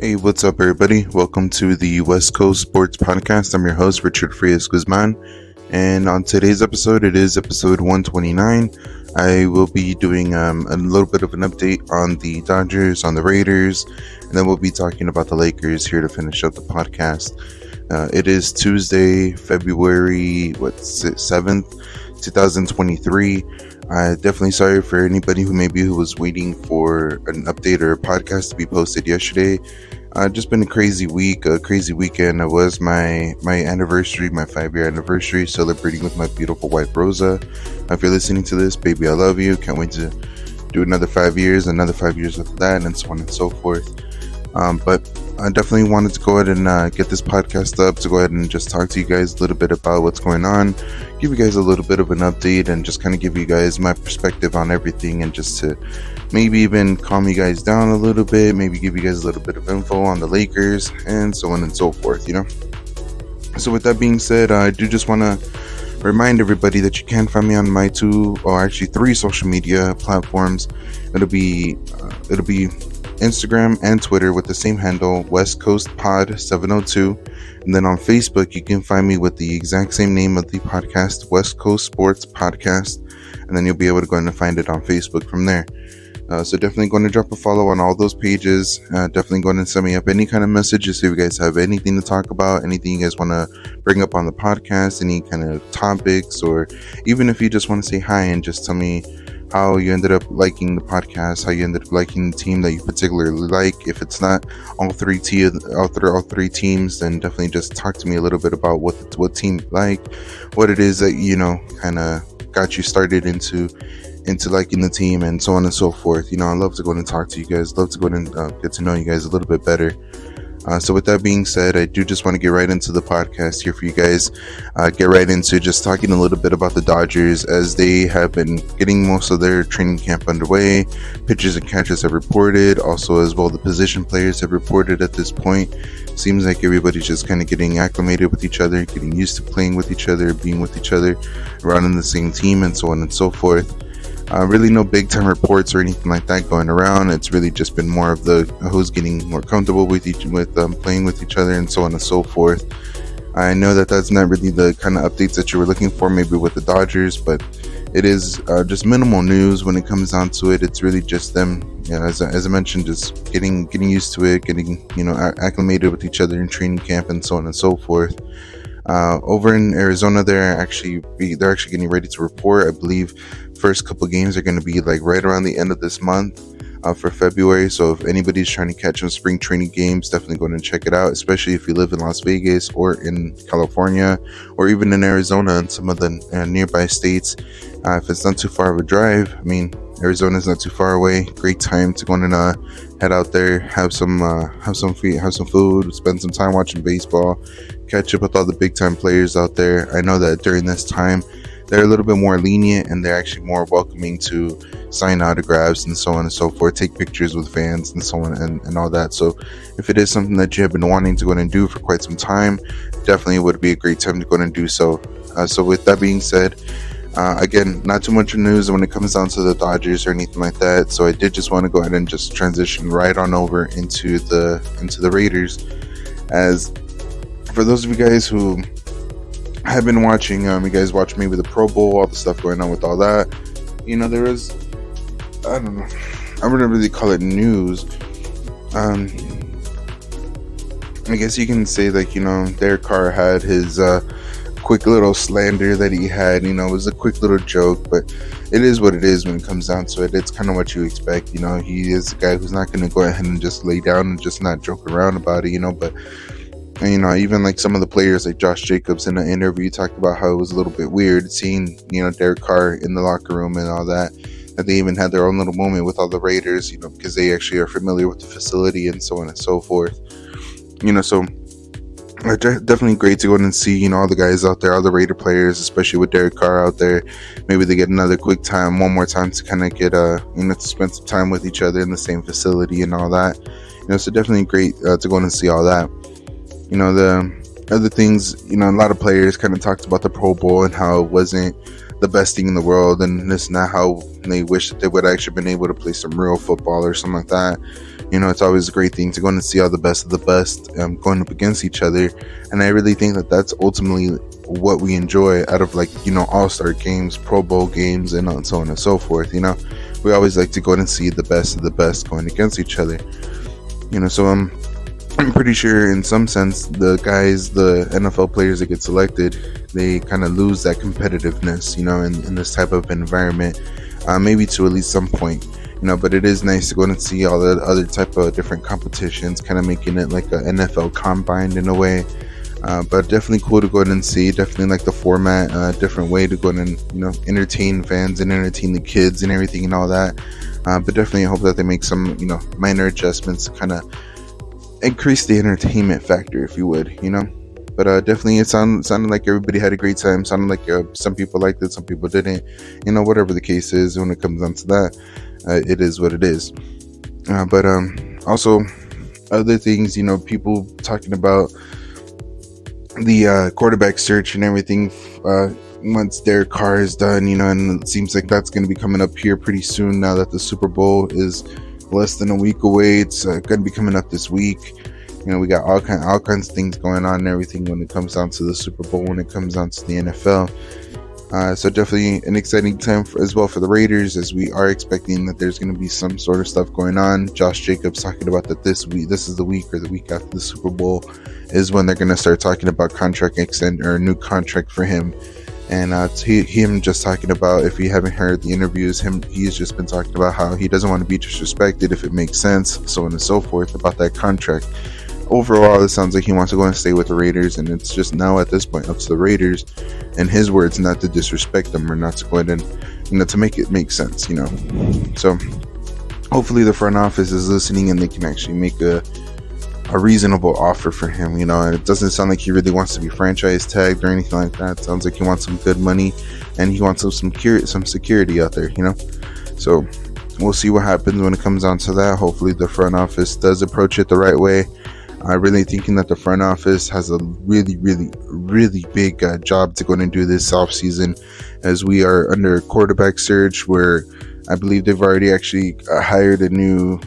Hey, what's up, everybody? Welcome to the West Coast Sports Podcast. I'm your host, Richard Frias Guzman. And on today's episode, it is episode 129. I will be doing a little bit of an update on the Dodgers, on the Raiders, and then we'll be talking about the Lakers here to finish up the podcast. It is Tuesday, February 7th, 2023. Definitely sorry for anybody who was waiting for an update or a podcast to be posted yesterday. Just been a crazy week, a crazy weekend. It was my anniversary, my 5-year anniversary, celebrating with my beautiful wife Rosa. If you're listening to this, baby, I love you. Can't wait to do another 5 years, another 5 years after that, and so on and so forth. But I definitely wanted to go ahead and get this podcast up to go ahead and just talk to you guys a little bit about what's going on, give you guys a little bit of an update, and just kind of give you guys my perspective on everything, and just to maybe even calm you guys down a little bit, maybe give you guys a little bit of info on the Lakers, and so on and so forth, So with that being said, I do just want to remind everybody that you can find me on my 3 social media platforms. It'll be Instagram and Twitter with the same handle, West Coast Pod 702. And then on Facebook, you can find me with the exact same name of the podcast, West Coast Sports Podcast. And then you'll be able to go in and find it on Facebook from there. So definitely going to drop a follow on all those pages. Definitely going to send me up any kind of messages if you guys have anything to talk about, anything you guys want to bring up on the podcast, any kind of topics, or even if you just want to say hi and just tell me how you ended up liking the podcast, how you ended up liking the team that you particularly like. If it's not all three teams, then definitely just talk to me a little bit about what team you like, what it is that kind of got you started into liking the team, and so on and so forth. I love to go and talk to you guys, love to go and get to know you guys a little bit better. So with that being said, I do just want to get right into the podcast here for you guys. Get right into just talking a little bit about the Dodgers, as they have been getting most of their training camp underway. Pitchers and catchers have reported, also as well the position players have reported at this point. Seems like everybody's just kind of getting acclimated with each other, getting used to playing with each other, being with each other, around in the same team, and so on and so forth. Really no big time reports or anything like that going around. It's really just been more of the who's getting more comfortable with playing with each other, and so on and so forth. I know that that's not really the kind of updates that you were looking for maybe with the Dodgers, but it is just minimal news when it comes down to it. It's really just them, as I mentioned, just getting used to it, getting acclimated with each other in training camp, and so on and so forth. Over in Arizona, they're actually getting ready to report. I believe first couple games are going to be like right around the end of this month for February. So if anybody's trying to catch some spring training games, definitely go and check it out, especially if you live in Las Vegas or in California or even in Arizona and some of the nearby states. If it's not too far of a drive, Arizona's not too far away. Great time to go and head out there, have some food, spend some time watching baseball, catch up with all the big time players out there. I know that during this time they're a little bit more lenient, and they're actually more welcoming to sign autographs and so on and so forth, take pictures with fans and so on and all that. So if it is something that you have been wanting to go and do for quite some time, definitely would be a great time to go and do so. So with that being said, again, not too much news when it comes down to the Dodgers or anything like that. So I did just want to go ahead and just transition right on over into the Raiders. As for those of you guys who have been watching, you guys watch maybe the Pro Bowl, all the stuff going on with all that. There is, I don't know, I wouldn't really call it news. I guess you can say Derek Carr had his quick little slander that he had. It was a quick little joke, but it is what it is when it comes down to it. It's kind of what you expect. He is a guy who's not going to go ahead and just lay down and just not joke around about it, but even like some of the players like Josh Jacobs in an interview talked about how it was a little bit weird seeing, Derek Carr in the locker room and all that they even had their own little moment with all the Raiders, because they actually are familiar with the facility and so on and so forth. So definitely great to go in and see, all the guys out there, all the Raider players, especially with Derek Carr out there. Maybe they get another one more time to kind of get, to spend some time with each other in the same facility and all that. So definitely great to go in and see all that. The other things, a lot of players kind of talked about the Pro Bowl and how it wasn't the best thing in the world, and it's not how they wish that they would actually been able to play some real football or something like that. It's always a great thing to go and see all the best of the best going up against each other. And I really think that that's ultimately what we enjoy out of all-star games, Pro Bowl games, and so on and so forth. We always like to go and see the best of the best going against each other. So I'm pretty sure in some sense the NFL players that get selected, they kind of lose that competitiveness, in this type of environment, maybe to at least some point. But it is nice to go and see all the other type of different competitions, kind of making it like a NFL combine in a way. But definitely cool to go and see. Definitely like the format, different way to go and entertain fans and entertain the kids and everything and all that. But definitely I hope that they make some minor adjustments to kind of increase the entertainment factor, if you would. But definitely it sounded like everybody had a great time. Sounded like some people liked it, some people didn't. Whatever the case is, when it comes down to that, it is what it is. But also other things, people talking about the quarterback search and everything once Derek Carr is done, and it seems like that's going to be coming up here pretty soon now that the Super Bowl is less than a week away. It's going to be coming up this week. We got all kinds of things going on and everything when it comes down to the Super Bowl, when it comes down to the NFL. So definitely an exciting time as well for the Raiders, as we are expecting that there's going to be some sort of stuff going on. Josh Jacobs talking about that this is the week or the week after the Super Bowl is when they're going to start talking about contract extend or a new contract for him. And him just talking about, if you haven't heard the interviews, he's just been talking about how he doesn't want to be disrespected if it makes sense, so on and so forth, about that contract. Overall, it sounds like he wants to go and stay with the Raiders, and it's just now at this point up to the Raiders, in his words, not to disrespect them or not to go ahead and to make it make sense. So hopefully the front office is listening and they can actually make a reasonable offer for him. And it doesn't sound like he really wants to be franchise tagged or anything like that. It sounds like he wants some good money and he wants some security out there. So we'll see what happens when it comes down to that. Hopefully the front office does approach it the right way. I'm really thinking that the front office has a really, really, really big job to go in and do this offseason, as we are under a quarterback search where I believe they've already actually hired a new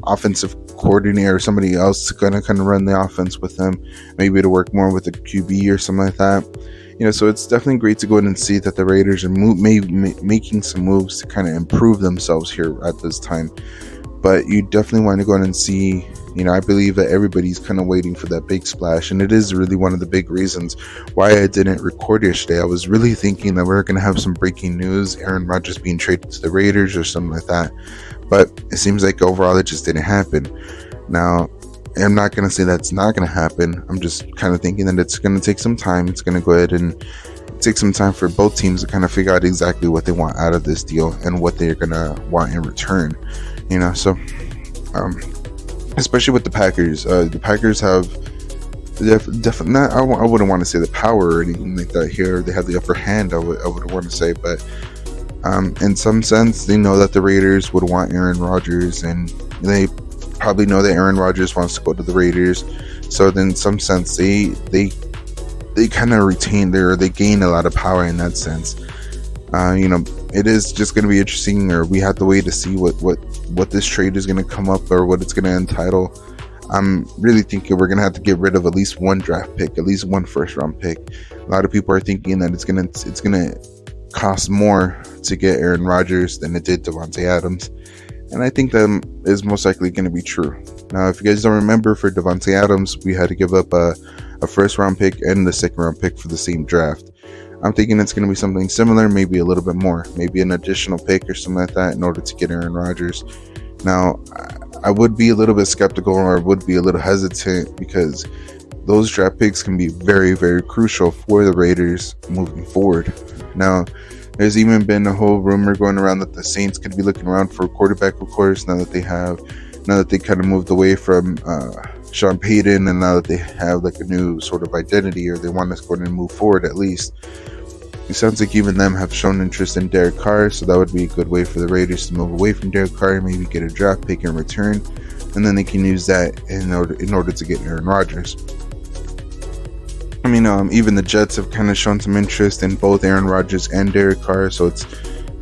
offensive coordinator or somebody else to kind of run the offense with them, maybe to work more with the QB or something like that. So it's definitely great to go in and see that the Raiders are making some moves to kind of improve themselves here at this time. But you definitely want to go in and see, I believe that everybody's kind of waiting for that big splash. And it is really one of the big reasons why I didn't record yesterday. I was really thinking that we were going to have some breaking news, Aaron Rodgers being traded to the Raiders or something like that. But it seems like overall it just didn't happen. Now, I'm not going to say that's not going to happen. I'm just kind of thinking that it's going to take some time. It's going to go ahead and take some time for both teams to kind of figure out exactly what they want out of this deal and what they're going to want in return. So especially with the Packers. The Packers have definitely not. I wouldn't want to say the power or anything like that here. They have the upper hand. I would want to say, but in some sense, they know that the Raiders would want Aaron Rodgers, and they probably know that Aaron Rodgers wants to go to the Raiders. So then, in some sense, they kind of retain they gain a lot of power in that sense. It is just going to be interesting, or we have to wait to see what this trade is going to come up or what it's going to entitle. I'm really thinking we're going to have to get rid of at least one draft pick, at least one first round pick. A lot of people are thinking that it's going to cost more to get Aaron Rodgers than it did Davante Adams. And I think that is most likely going to be true. Now, if you guys don't remember, for Davante Adams, we had to give up a first round pick and the second round pick for the same draft. I'm thinking it's going to be something similar, maybe a little bit more, maybe an additional pick or something like that in order to get Aaron Rodgers. Now, I would be a little bit skeptical, or would be a little hesitant, because those draft picks can be very, very crucial for the Raiders moving forward. Now, there's even been a whole rumor going around that the Saints could be looking around for a quarterback, of course, now that they kind of moved away from Sean Payton, and now that they have like a new sort of identity, or they want to go and move forward at least. It sounds like even them have shown interest in Derek Carr, so that would be a good way for the Raiders to move away from Derek Carr and maybe get a draft pick in return, and then they can use that in order to get Aaron Rodgers. Even the Jets have kind of shown some interest in both Aaron Rodgers and Derek Carr. So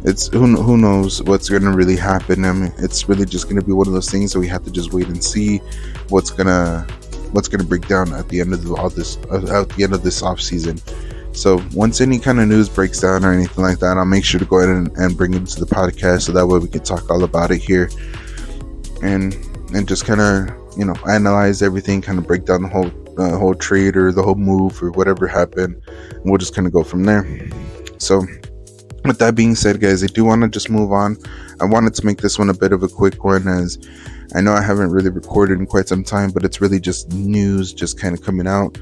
it's who knows what's going to really happen. It's really just going to be one of those things that we have to just wait and see what's gonna break down at the end of this off season. So once any kind of news breaks down or anything like that, I'll make sure to go ahead and bring it to the podcast, so that way we can talk all about it here and just kind of analyze everything, kind of break down the whole trade or the whole move or whatever happened, and we'll just kind of go from there. So with that being said, guys, I do want to just move on. I wanted to make this one a bit of a quick one, as I know I haven't really recorded in quite some time, but it's really just news just kind of coming out.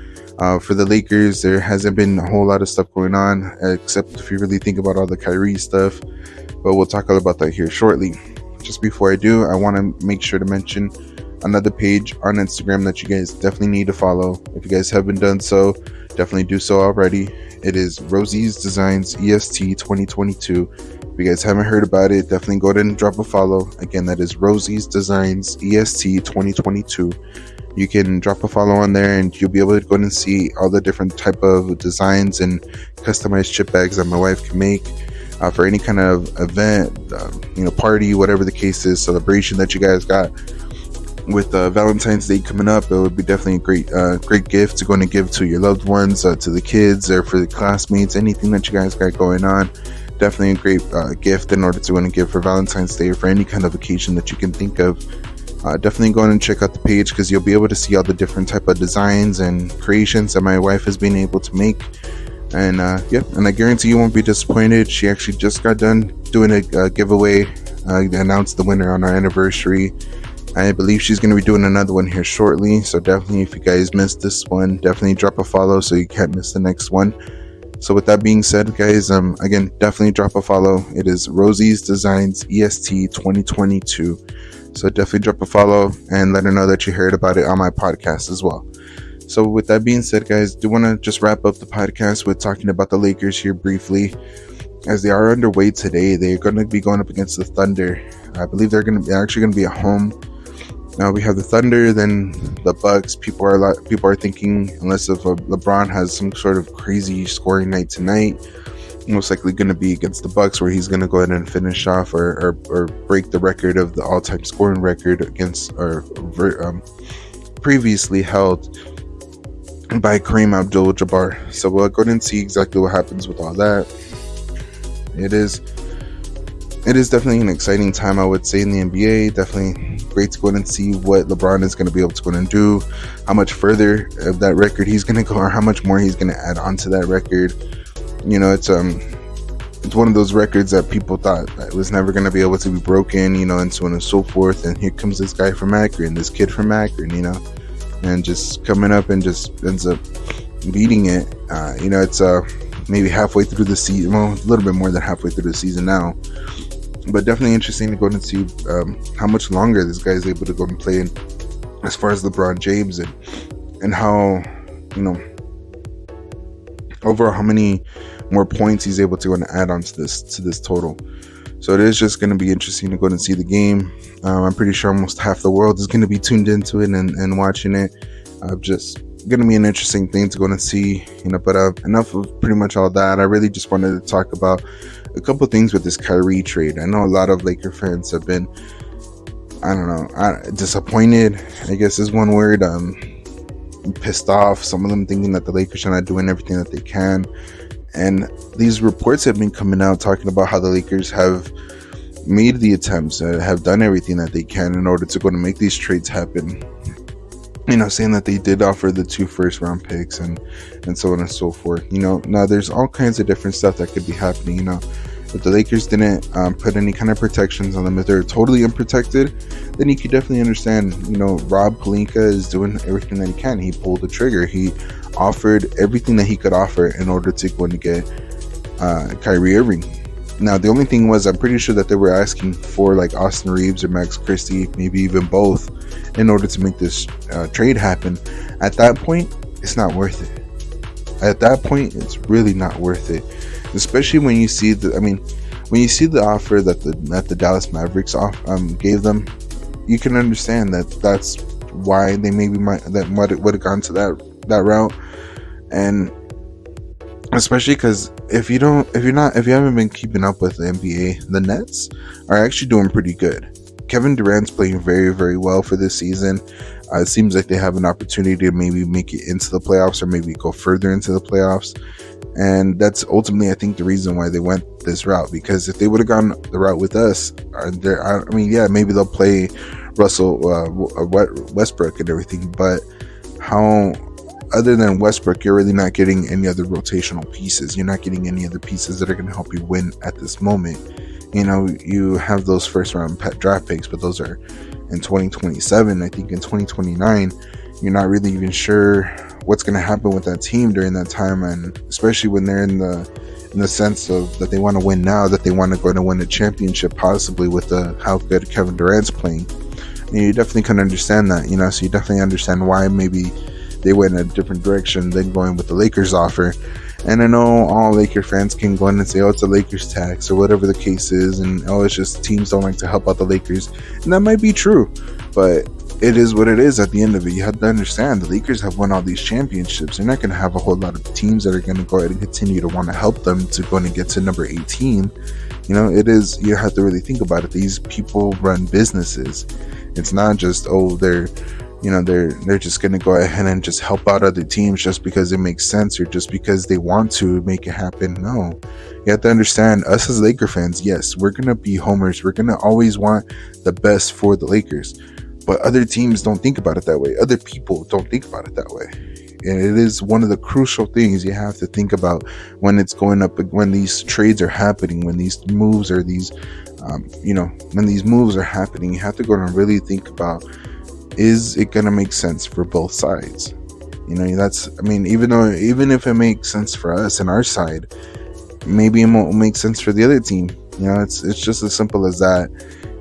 For the Lakers, there hasn't been a whole lot of stuff going on, except if you really think about all the Kyrie stuff, but we'll talk all about that here shortly. Just before I do, I want to make sure to mention another page on Instagram that you guys definitely need to follow. If you guys haven't done so, definitely do so already. It is Rosie's Designs EST 2022. If you guys haven't heard about it, definitely go ahead and drop a follow. Again, that is Rosie's Designs EST 2022. You can drop a follow on there, and you'll be able to go and see all the different type of designs and customized chip bags that my wife can make for any kind of event, party, whatever the case is, celebration that you guys got. With Valentine's Day coming up, it would be definitely a great gift to go and give to your loved ones, to the kids, or for the classmates, anything that you guys got going on. Definitely a great gift in order to go and give for Valentine's Day or for any kind of occasion that you can think of. Definitely go and check out the page, because you'll be able to see all the different type of designs and creations that my wife has been able to make. And and I guarantee you won't be disappointed. She actually just got done doing a giveaway, announced the winner on our anniversary. I believe she's going to be doing another one here shortly, so definitely, if you guys missed this one, definitely drop a follow so you can't miss the next one. So with that being said, guys, again, definitely drop a follow. It is Rosie's Designs EST 2022. So definitely drop a follow and let her know that you heard about it on my podcast as well. So with that being said, guys, do want to just wrap up the podcast with talking about the Lakers here briefly, as they are underway today. They're going to be going up against the Thunder. I believe they're actually going to be at home. Now we have the Thunder, then the Bucks. People are thinking, unless if LeBron has some sort of crazy scoring night tonight, most likely going to be against the Bucks, where he's going to go ahead and finish off or break the record of the all-time scoring record against previously held by Kareem Abdul-Jabbar. So we'll go ahead and see exactly what happens with all that. It is definitely an exciting time, I would say, in the NBA. Definitely great to go in and see what LeBron is going to be able to go in and do, how much further of that record he's going to go, or how much more he's going to add on to that record. It's one of those records that people thought that was never going to be able to be broken, and so on and so forth. And here comes this guy from Akron, this kid from Akron, and just coming up and just ends up beating it. It's maybe halfway through the season, well, a little bit more than halfway through the season now. But definitely interesting to go and see how much longer this guy is able to go and play in, as far as LeBron James, and how, overall how many more points he's able to go and add on to this total. So it is just going to be interesting to go and see the game. I'm pretty sure almost half the world is going to be tuned into it and watching it. Just going to be an interesting thing to go and see, but enough of pretty much all that. I really just wanted to talk about a couple things with this Kyrie trade. I know a lot of Laker fans have been, disappointed, I guess is one word, pissed off. Some of them thinking that the Lakers are not doing everything that they can. And these reports have been coming out talking about how the Lakers have made the attempts, have done everything that they can in order to go to make these trades happen. Saying that they did offer the 2 first-round picks and so on and so forth. Now there's all kinds of different stuff that could be happening. If the Lakers didn't put any kind of protections on them, if they're totally unprotected, then you could definitely understand. Rob Pelinka is doing everything that he can. He pulled the trigger. He offered everything that he could offer in order to go and get Kyrie Irving. Now, the only thing was, I'm pretty sure that they were asking for like Austin Reeves or Max Christie, maybe even both, in order to make this trade happen. At that point, it's not worth it. At that point, it's really not worth it. Especially when you see the offer that the Dallas Mavericks gave them, you can understand that that's why they maybe would have gone to that route. And especially because if you haven't been keeping up with the NBA, the Nets are actually doing pretty good. Kevin Durant's playing very, very well for this season. It seems like they have an opportunity to maybe make it into the playoffs or maybe go further into the playoffs. And that's ultimately, I think, the reason why they went this route. Because if they would have gone the route with us, maybe they'll play Russell Westbrook and everything. But how, other than Westbrook, you're really not getting any other rotational pieces. You're not getting any other pieces that are going to help you win at this moment. You have those first round draft picks, but those are in 2027. I think in 2029, you're not really even sure what's going to happen with that team during that time, and especially when they're in the sense of that they want to win now, that they want to go to win a championship, possibly with how good Kevin Durant's playing. And you definitely can understand that, so you definitely understand why maybe they went in a different direction than going with the Lakers offer. And I know all Laker fans can go in and say, oh, it's a Lakers tax or whatever the case is, and oh, it's just teams don't like to help out the Lakers. And that might be true, but it is what it is at the end of it. You have to understand the Lakers have won all these championships. They're not going to have a whole lot of teams that are going to go ahead and continue to want to help them to go and get to number 18. It is, you have to really think about it. These people run businesses. It's not just, oh, they're just going to go ahead and just help out other teams just because it makes sense or just because they want to make it happen. No, you have to understand, us as Laker fans, yes, we're going to be homers. We're going to always want the best for the Lakers, but other teams don't think about it that way. Other people don't think about it that way. And it is one of the crucial things you have to think about when it's going up, when these trades are happening, when these moves are when these moves are happening, you have to go and really think about, is it going to make sense for both sides? Even if it makes sense for us and our side, maybe it won't make sense for the other team. It's just as simple as that.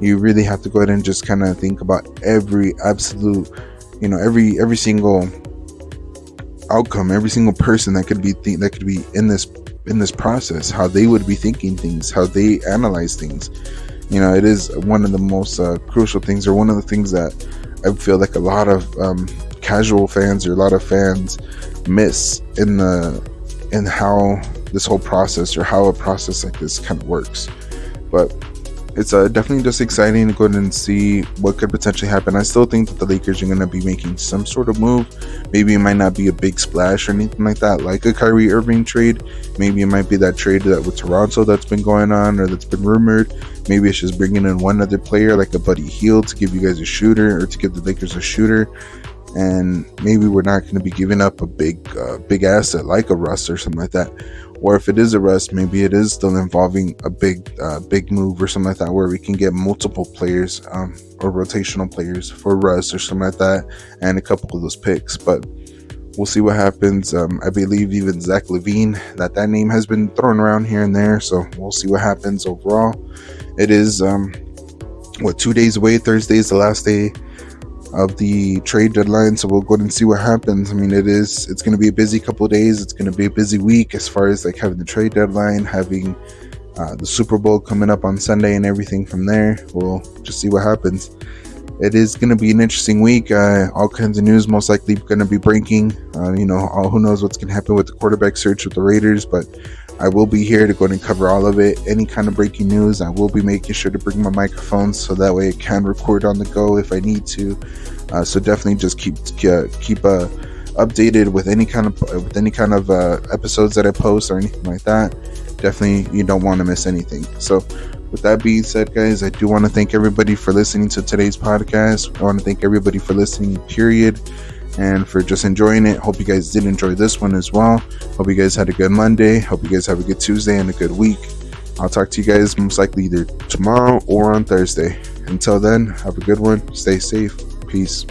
You really have to go ahead and just kind of think about every absolute, every single outcome, every single person that could be in this process, how they would be thinking things, how they analyze things. It is one of the most crucial things, or one of the things that I feel like a lot of casual fans or a lot of fans miss in how this whole process, or how a process like this kind of works. But it's definitely just exciting to go ahead and see what could potentially happen. I still think that the Lakers are going to be making some sort of move. Maybe it might not be a big splash or anything like that, like a Kyrie Irving trade. Maybe it might be that trade that with Toronto that's been going on, or that's been rumored. Maybe it's just bringing in one other player like a Buddy Hield to give you guys a shooter, or to give the Lakers a shooter. And maybe we're not going to be giving up a big asset like a Russ or something like that. Or if it is a Russ, maybe it is still involving a big move or something like that, where we can get multiple players or rotational players for Russ or something like that, and a couple of those picks. But we'll see what happens. I believe even Zach LaVine, that name has been thrown around here and there, so we'll see what happens overall. It is 2 days away. Thursday is the last day of the trade deadline, so we'll go ahead and see what happens. It's going to be a busy couple of days. It's going to be a busy week as far as like having the trade deadline, having the Super Bowl coming up on Sunday, and everything from there. We'll just see what happens. It is going to be an interesting week. All kinds of news most likely going to be breaking. Who knows what's going to happen with the quarterback search with the Raiders, but I will be here to go and cover all of it. Any kind of breaking news, I will be making sure to bring my microphone so that way I can record on the go if I need to. So definitely just keep updated with any kind of episodes that I post or anything like that. Definitely, you don't want to miss anything. So with that being said, guys, I do want to thank everybody for listening to today's podcast. I want to thank everybody for listening, period, and for just enjoying it. Hope you guys did enjoy this one as well. Hope you guys had a good Monday. Hope you guys have a good Tuesday and a good week. I'll talk to you guys most likely either tomorrow or on Thursday. Until then, have a good one. Stay safe. Peace.